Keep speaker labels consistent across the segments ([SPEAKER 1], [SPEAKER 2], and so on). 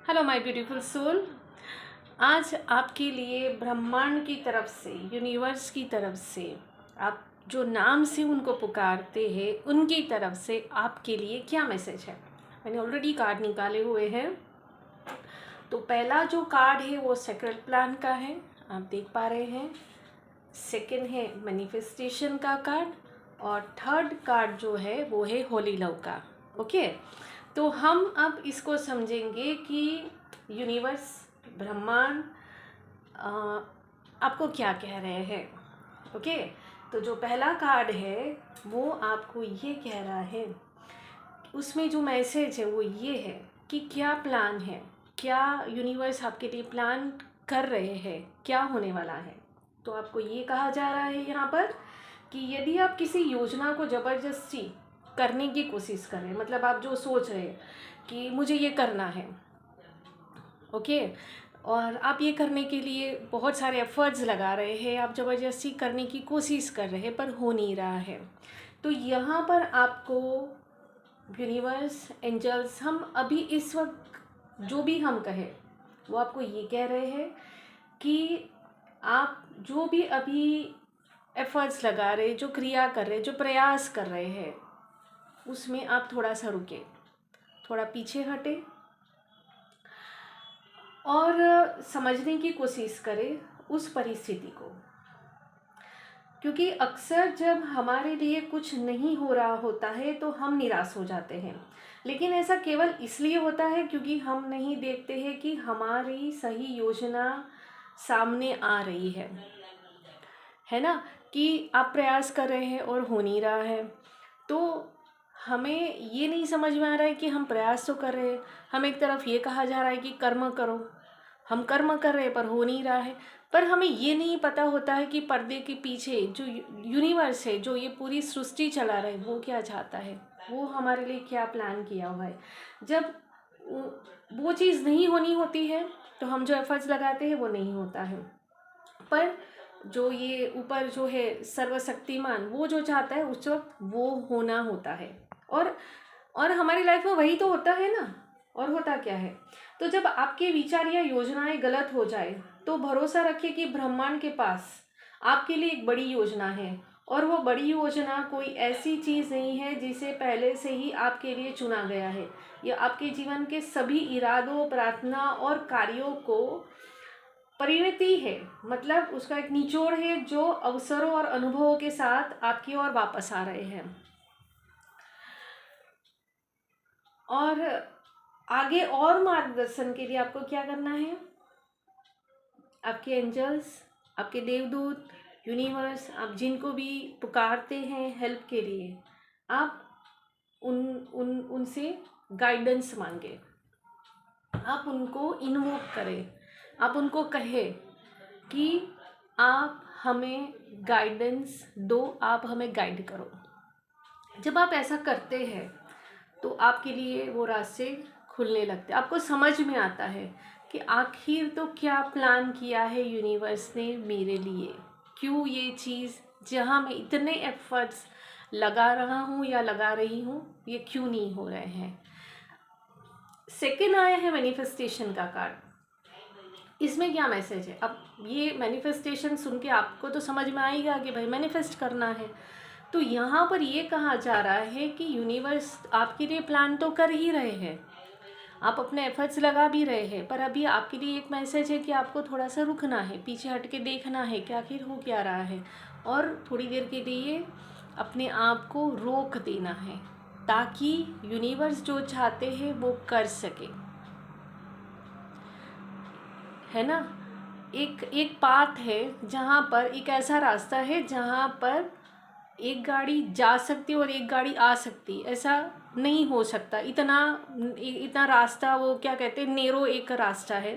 [SPEAKER 1] Hello my beautiful soul. आज आपके लिए ब्रह्मांड की तरफ से, यूनिवर्स की तरफ से, आप जो नाम से उनको पुकारते हैं उनकी तरफ से आपके लिए क्या मैसेज है। मैंने ऑलरेडी कार्ड निकाले हुए हैं। तो पहला जो कार्ड है वो सेक्रेट प्लान का है, आप देख पा रहे हैं। सेकंड है मैनिफेस्टेशन का कार्ड, और थर्ड कार्ड जो है वो है होली लव का। ओके, तो हम अब इसको समझेंगे कि यूनिवर्स, ब्रह्मांड आपको क्या कह रहे हैं। ओके, तो जो पहला कार्ड है वो आपको ये कह रहा है, उसमें जो मैसेज है वो ये है कि क्या प्लान है, क्या यूनिवर्स आपके लिए प्लान कर रहे हैं, क्या होने वाला है। तो आपको ये कहा जा रहा है यहाँ पर कि यदि आप किसी योजना को ज़बरदस्ती करने की कोशिश करें, मतलब आप जो सोच रहे हैं कि मुझे ये करना है, ओके, और आप ये करने के लिए बहुत सारे एफर्ट्स लगा रहे हैं, आप ज़बरदस्ती करने की कोशिश कर रहे हैं पर हो नहीं रहा है, तो यहाँ पर आपको यूनिवर्स, एंजल्स, हम अभी इस वक्त जो भी हम कहें वो आपको ये कह रहे हैं कि आप जो भी अभी एफर्ट्स लगा रहे, जो क्रिया कर रहे, जो प्रयास कर रहे हैं, उसमें आप थोड़ा सा रुके, थोड़ा पीछे हटे और समझने की कोशिश करें उस परिस्थिति को। क्योंकि अक्सर जब हमारे लिए कुछ नहीं हो रहा होता है तो हम निराश हो जाते हैं, लेकिन ऐसा केवल इसलिए होता है क्योंकि हम नहीं देखते हैं कि हमारी सही योजना सामने आ रही है ना, कि आप प्रयास कर रहे हैं और हो नहीं रहा है। तो हमें ये नहीं समझ में आ रहा है कि हम प्रयास तो कर रहे हैं, हमें एक तरफ ये कहा जा रहा है कि कर्म करो, हम कर्म कर रहे हैं पर हो नहीं रहा है। पर हमें ये नहीं पता होता है कि पर्दे के पीछे जो यूनिवर्स है, जो ये पूरी सृष्टि चला रहा है, वो क्या चाहता है, वो हमारे लिए क्या प्लान किया हुआ है। जब वो चीज़ नहीं होनी होती है तो हम जो एफर्ट्स लगाते हैं वो नहीं होता है, पर जो ये ऊपर जो है सर्वशक्तिमान, वो जो चाहता है उस वक्त वो होना होता है। और हमारी लाइफ में वही तो होता है ना, और होता क्या है। तो जब आपके विचार या योजनाएं गलत हो जाए तो भरोसा रखिए कि ब्रह्मांड के पास आपके लिए एक बड़ी योजना है, और वो बड़ी योजना कोई ऐसी चीज़ नहीं है जिसे पहले से ही आपके लिए चुना गया है। यह आपके जीवन के सभी इरादों, प्रार्थना और कार्यों को परिणति है, मतलब उसका एक निचोड़ है जो अवसरों और अनुभवों के साथ आपकी ओर वापस आ रहे हैं। और आगे और मार्गदर्शन के लिए आपको क्या करना है, आपके एंजल्स, आपके देवदूत, यूनिवर्स, आप जिनको भी पुकारते हैं हेल्प के लिए, आप उनसे गाइडेंस मांगे, आप उनको इन्वोक करें, आप उनको कहें कि आप हमें गाइडेंस दो, आप हमें गाइड करो। जब आप ऐसा करते हैं तो आपके लिए वो रास्ते खुलने लगते, आपको समझ में आता है कि आखिर तो क्या प्लान किया है यूनिवर्स ने मेरे लिए, क्यों ये चीज़ जहाँ मैं इतने एफर्ट्स लगा रहा हूँ या लगा रही हूँ ये क्यों नहीं हो रहे हैं। सेकेंड आया है मैनिफेस्टेशन का कार्ड। इसमें क्या मैसेज है, अब ये मैनिफेस्टेशन सुन के आपको तो समझ में आएगा कि भाई मैनिफेस्ट करना है। तो यहाँ पर ये कहा जा रहा है कि यूनिवर्स आपके लिए प्लान तो कर ही रहे हैं, आप अपने एफर्ट्स लगा भी रहे हैं, पर अभी आपके लिए एक मैसेज है कि आपको थोड़ा सा रुकना है, पीछे हट के देखना है कि आखिर हो क्या रहा है, और थोड़ी देर के लिए अपने आप को रोक देना है ताकि यूनिवर्स जो चाहते हैं वो कर सके, है ना। एक पाथ है जहाँ पर, एक ऐसा रास्ता है जहाँ पर एक गाड़ी जा सकती है और एक गाड़ी आ सकती है, ऐसा नहीं हो सकता। इतना रास्ता, वो क्या कहते हैं, नेरो एक रास्ता है।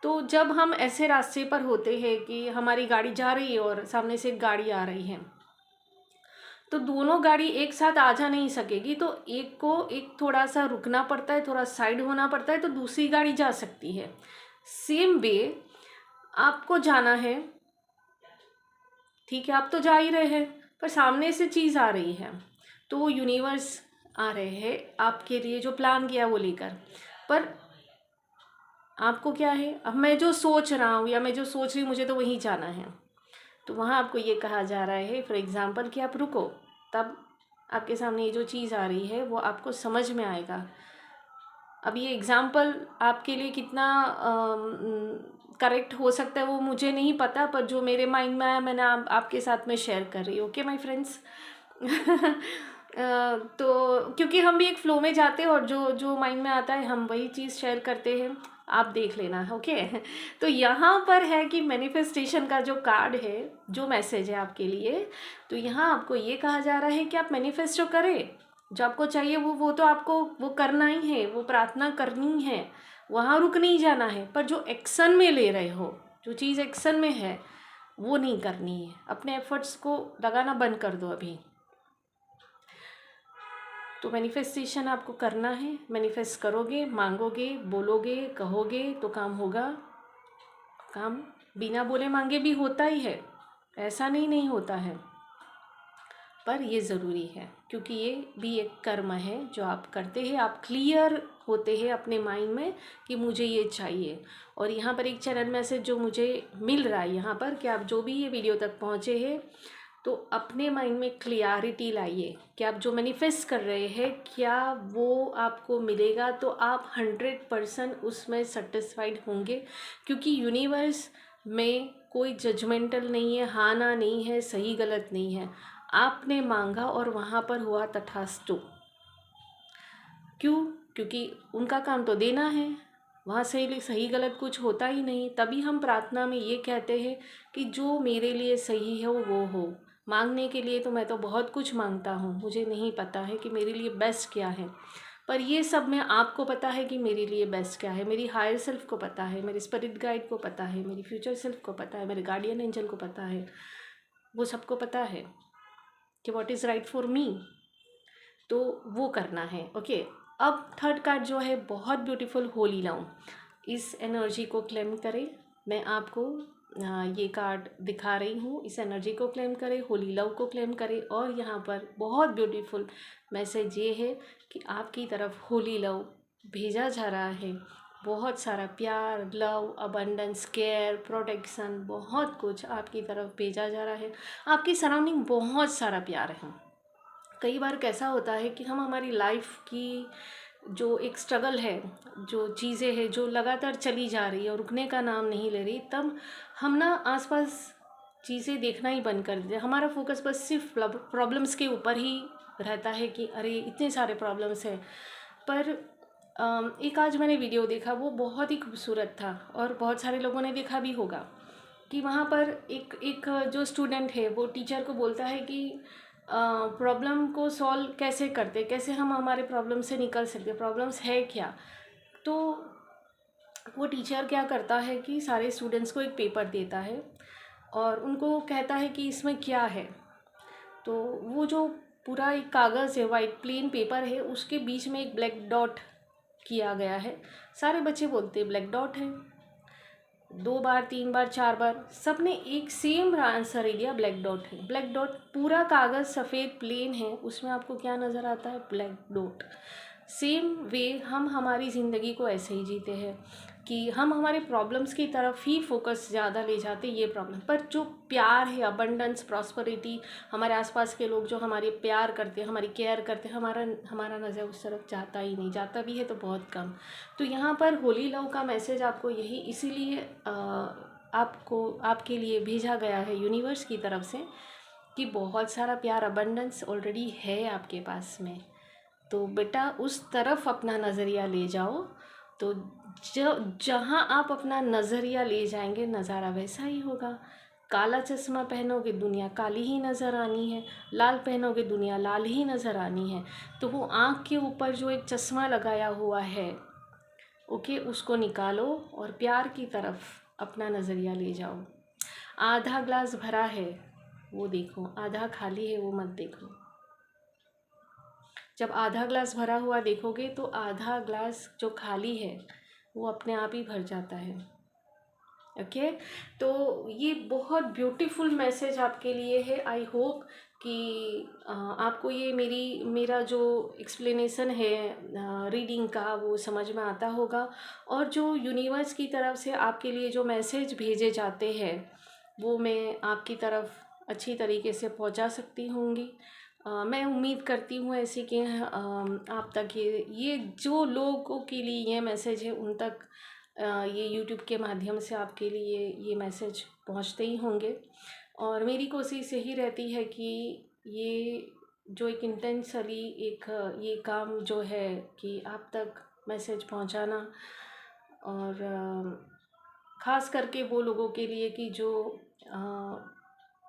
[SPEAKER 1] तो जब हम ऐसे रास्ते पर होते हैं कि हमारी गाड़ी जा रही है और सामने से एक गाड़ी आ रही है, तो दोनों गाड़ी एक साथ आ जा नहीं सकेगी, तो एक को एक थोड़ा सा रुकना पड़ता है, थोड़ा साइड होना पड़ता है, तो दूसरी गाड़ी जा सकती है। सेम वे आपको जाना है, ठीक है, आप तो जा ही रहे हैं, पर सामने से चीज़ आ रही है, तो यूनिवर्स आ रहे हैं आपके लिए जो प्लान किया वो लेकर। पर आपको क्या है, अब मैं जो सोच रहा हूँ या मैं जो सोच रही हूँ मुझे तो वहीं जाना है, तो वहाँ आपको ये कहा जा रहा है फॉर एग्ज़ाम्पल कि आप रुको, तब आपके सामने ये जो चीज़ आ रही है वो आपको समझ में आएगा। अब ये एग्ज़ाम्पल आपके लिए कितना करेक्ट हो सकता है वो मुझे नहीं पता, पर जो मेरे माइंड में आया मैंने आपके साथ में शेयर कर रही हूँ। Okay my friends. तो क्योंकि हम भी एक फ़्लो में जाते हैं और जो जो माइंड में आता है हम वही चीज़ शेयर करते हैं, आप देख लेना। ओके। तो यहाँ पर है कि मैनिफेस्टेशन का जो कार्ड है, जो मैसेज है आपके लिए, तो यहाँ आपको ये कहा जा रहा है कि आप मैनिफेस्टो करें, जो आपको चाहिए वो तो आपको वो करना ही है, वो प्रार्थना करनी है, वहाँ रुक नहीं जाना है। पर जो एक्शन में ले रहे हो, जो चीज़ एक्शन में है वो नहीं करनी है, अपने एफर्ट्स को लगाना बंद कर दो अभी। तो मैनिफेस्टेशन आपको करना है, मैनिफेस्ट करोगे, मांगोगे, बोलोगे, कहोगे तो काम होगा। काम बिना बोले मांगे भी होता ही है, ऐसा नहीं होता है, पर ये ज़रूरी है क्योंकि ये भी एक कर्म है जो आप करते हैं। आप क्लियर होते हैं अपने माइंड में कि मुझे ये चाहिए। और यहाँ पर एक चैनल मैसेज जो मुझे मिल रहा है यहाँ पर, कि आप जो भी ये वीडियो तक पहुँचे हैं तो अपने माइंड में क्लियरिटी लाइए कि आप जो मैनिफेस्ट कर रहे हैं क्या वो आपको मिलेगा, तो आप 100% उसमें सेटिस्फाइड होंगे। क्योंकि यूनिवर्स में कोई जजमेंटल नहीं है, हाँ ना नहीं है, सही गलत नहीं है। आपने मांगा और वहाँ पर हुआ तथास्तु। क्यों? क्योंकि उनका काम तो देना है, वहाँ सही सही गलत कुछ होता ही नहीं। तभी हम प्रार्थना में ये कहते हैं कि जो मेरे लिए सही हो वो हो। मांगने के लिए तो मैं तो बहुत कुछ मांगता हूँ, मुझे नहीं पता है कि मेरे लिए बेस्ट क्या है, पर ये सब में आपको पता है कि मेरे लिए बेस्ट क्या है। मेरी हायर सेल्फ को पता है, मेरे स्पिरिट गाइड को पता है, मेरी फ्यूचर सेल्फ को पता है, मेरे गार्डियन एंजल को पता है, वो सबको पता है कि what is right for me. तो वो करना है। ओके। अब थर्ड कार्ड जो है बहुत ब्यूटीफुल, होली लव। इस एनर्जी को क्लेम करें। मैं आपको ये कार्ड दिखा रही हूँ, इस एनर्जी को क्लेम करें, होली लव को क्लेम करें। और यहाँ पर बहुत ब्यूटीफुल मैसेज ये है कि आपकी तरफ होली लव भेजा जा रहा है। बहुत सारा प्यार, लव, अबंडेंस, केयर, प्रोटेक्शन, बहुत कुछ आपकी तरफ भेजा जा रहा है। आपकी सराउंडिंग बहुत सारा प्यार है। कई बार कैसा होता है कि हम हमारी लाइफ की जो एक स्ट्रगल है, जो चीज़ें हैं जो लगातार चली जा रही है और रुकने का नाम नहीं ले रही, तब हम ना आसपास चीज़ें देखना ही बंद कर देते हैं। हमारा फोकस बस सिर्फ प्रॉब्लम्स के ऊपर ही रहता है कि अरे इतने सारे प्रॉब्लम्स हैं। पर एक आज मैंने वीडियो देखा, वो बहुत ही खूबसूरत था और बहुत सारे लोगों ने देखा भी होगा, कि वहाँ पर एक जो स्टूडेंट है वो टीचर को बोलता है कि प्रॉब्लम को सॉल्व कैसे करते, कैसे हम हमारे प्रॉब्लम से निकल सकते, प्रॉब्लम्स है क्या। तो वो टीचर क्या करता है कि सारे स्टूडेंट्स को एक पेपर देता है और उनको कहता है कि इसमें क्या है। तो वो जो पूरा एक कागज़ है, वाइट प्लेन पेपर है, उसके बीच में एक ब्लैक डॉट किया गया है। सारे बच्चे बोलते हैं ब्लैक डॉट है। 2 बार, 3 बार, 4 बार सबने एक सेम आंसर ही दिया, ब्लैक डॉट है। ब्लैक डॉट, पूरा कागज़ सफ़ेद प्लेन है, उसमें आपको क्या नज़र आता है, ब्लैक डॉट। सेम वे हम हमारी ज़िंदगी को ऐसे ही जीते हैं कि हम हमारे प्रॉब्लम्स की तरफ ही फोकस ज़्यादा ले जाते, ये प्रॉब्लम। पर जो प्यार है, अबंडेंस, प्रॉस्पेरिटी, हमारे आसपास के लोग जो हमारे प्यार करते हैं, हमारी केयर करते हैं, हमारा नज़र उस तरफ जाता ही नहीं, जाता भी है तो बहुत कम। तो यहाँ पर होली लव का मैसेज आपको यही इसीलिए आपके लिए भेजा गया है यूनिवर्स की तरफ से कि बहुत सारा प्यार, अबंडेंस ऑलरेडी है आपके पास में। तो बेटा उस तरफ अपना नज़रिया ले जाओ। तो जहाँ आप अपना नज़रिया ले जाएंगे नज़ारा वैसा ही होगा। काला चश्मा पहनोगे दुनिया काली ही नज़र आनी है, लाल पहनोगे दुनिया लाल ही नज़र आनी है। तो वो आँख के ऊपर जो एक चश्मा लगाया हुआ है, ओके, उसको निकालो और प्यार की तरफ अपना नज़रिया ले जाओ। आधा ग्लास भरा है वो देखो, आधा खाली है वो मत देखो। जब आधा ग्लास भरा हुआ देखोगे तो आधा ग्लास जो खाली है वो अपने आप ही भर जाता है। ओके। तो ये बहुत ब्यूटीफुल मैसेज आपके लिए है। आई होप कि आपको ये मेरा जो एक्सप्लेनेशन है रीडिंग का वो समझ में आता होगा, और जो यूनिवर्स की तरफ से आपके लिए जो मैसेज भेजे जाते हैं वो मैं आपकी तरफ अच्छी तरीके से पहुंचा सकती होंगी। मैं उम्मीद करती हूँ ऐसी कि आप तक ये जो लोगों के लिए ये मैसेज है उन तक ये यूट्यूब के माध्यम से आपके लिए ये मैसेज पहुँचते ही होंगे। और मेरी कोशिश यही रहती है कि ये जो एक इंटेंशली एक ये काम जो है कि आप तक मैसेज पहुंचाना, और ख़ास करके वो लोगों के लिए कि जो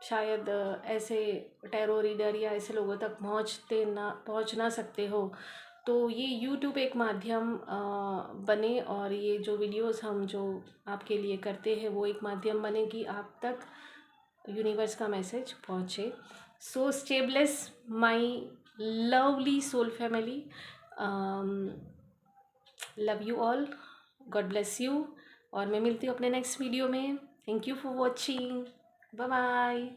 [SPEAKER 1] शायद ऐसे टैरो रीडर या ऐसे लोगों तक पहुंच ना सकते हो, तो ये यूट्यूब एक माध्यम बने, और ये जो वीडियोस हम जो आपके लिए करते हैं वो एक माध्यम बने कि आप तक यूनिवर्स का मैसेज पहुँचे। So stay bless my lovely soul family, love you all, God bless you. और मैं मिलती हूँ अपने नेक्स्ट वीडियो में। Thank you for watching, bye bye.